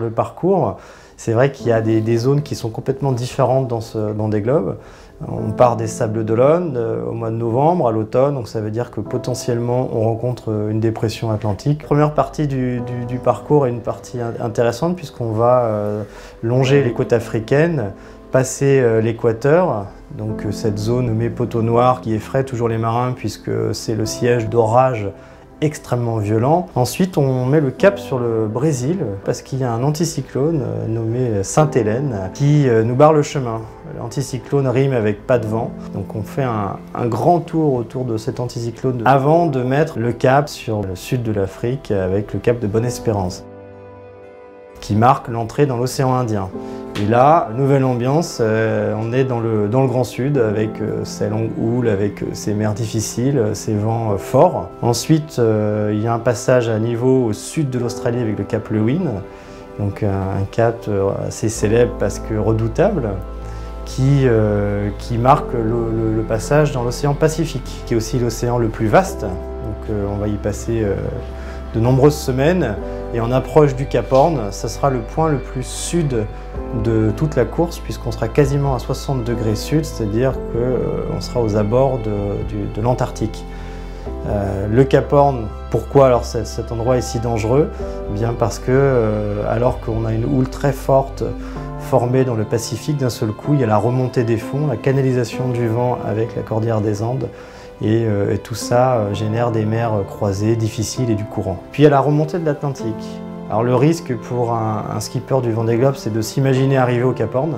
le parcours, c'est vrai qu'il y a des zones qui sont complètement différentes dans Vendée Globe. On part des Sables d'Olonne au mois de novembre, à l'automne, donc ça veut dire que potentiellement on rencontre une dépression atlantique. La première partie du parcours est une partie intéressante puisqu'on va longer les côtes africaines, passer l'équateur, donc cette zone nommée poteau noir qui effraie toujours les marins puisque c'est le siège d'orages extrêmement violent. Ensuite, on met le cap sur le Brésil parce qu'il y a un anticyclone nommé Sainte-Hélène qui nous barre le chemin. L'anticyclone rime avec pas de vent, donc on fait un grand tour autour de cet anticyclone avant de mettre le cap sur le sud de l'Afrique avec le cap de Bonne-Espérance qui marque l'entrée dans l'océan Indien. Et là, nouvelle ambiance, on est dans le Grand Sud avec ces longues houles, avec ces mers difficiles, ces vents forts. Ensuite, il y a un passage à niveau au sud de l'Australie avec le cap Lewin, donc un cap assez célèbre parce que redoutable, qui marque le passage dans l'océan Pacifique, qui est aussi l'océan le plus vaste. Donc on va y passer de nombreuses semaines. Et en approche du Cap Horn, ça sera le point le plus sud de toute la course puisqu'on sera quasiment à 60 degrés sud, c'est-à-dire qu'on sera aux abords de l'Antarctique. Le Cap Horn, pourquoi alors cet endroit est si dangereux? Bien parce que alors qu'on a une houle très forte formée dans le Pacifique, d'un seul coup il y a la remontée des fonds, la canalisation du vent avec la cordillère des Andes. Et tout ça génère des mers croisées, difficiles et du courant. Puis il y a la remontée de l'Atlantique. Alors le risque pour un skipper du Vendée Globe, c'est de s'imaginer arriver au Cap Horn,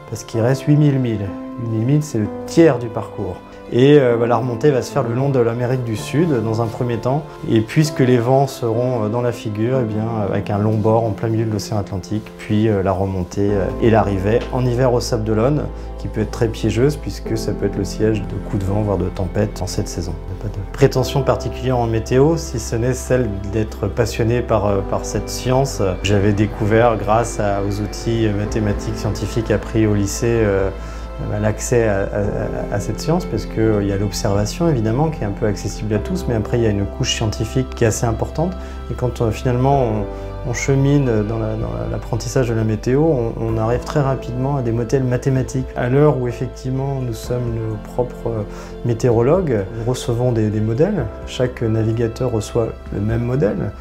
parce qu'il reste 8000 milles. 8000 milles, c'est le tiers du parcours. Et la remontée va se faire le long de l'Amérique du Sud, dans un premier temps. Et puisque les vents seront dans la figure, eh bien, avec un long bord en plein milieu de l'océan Atlantique, puis la remontée et l'arrivée en hiver aux Sables d'Olonne, qui peut être très piégeuse, puisque ça peut être le siège de coups de vent, voire de tempêtes en cette saison. Il n'y a pas de prétention particulière en météo, si ce n'est celle d'être passionné par cette science. J'avais découvert, grâce aux outils mathématiques, scientifiques appris au lycée, l'accès à cette science, parce qu'il y a l'observation évidemment qui est un peu accessible à tous, mais après il y a une couche scientifique qui est assez importante. Et quand finalement on chemine dans l'apprentissage de la météo, on arrive très rapidement à des modèles mathématiques. À l'heure où effectivement nous sommes nos propres météorologues, nous recevons des modèles, chaque navigateur reçoit le même modèle.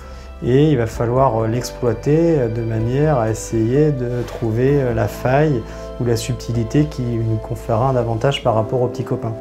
Et il va falloir l'exploiter de manière à essayer de trouver la faille ou la subtilité qui nous conférera un avantage par rapport aux petits copains.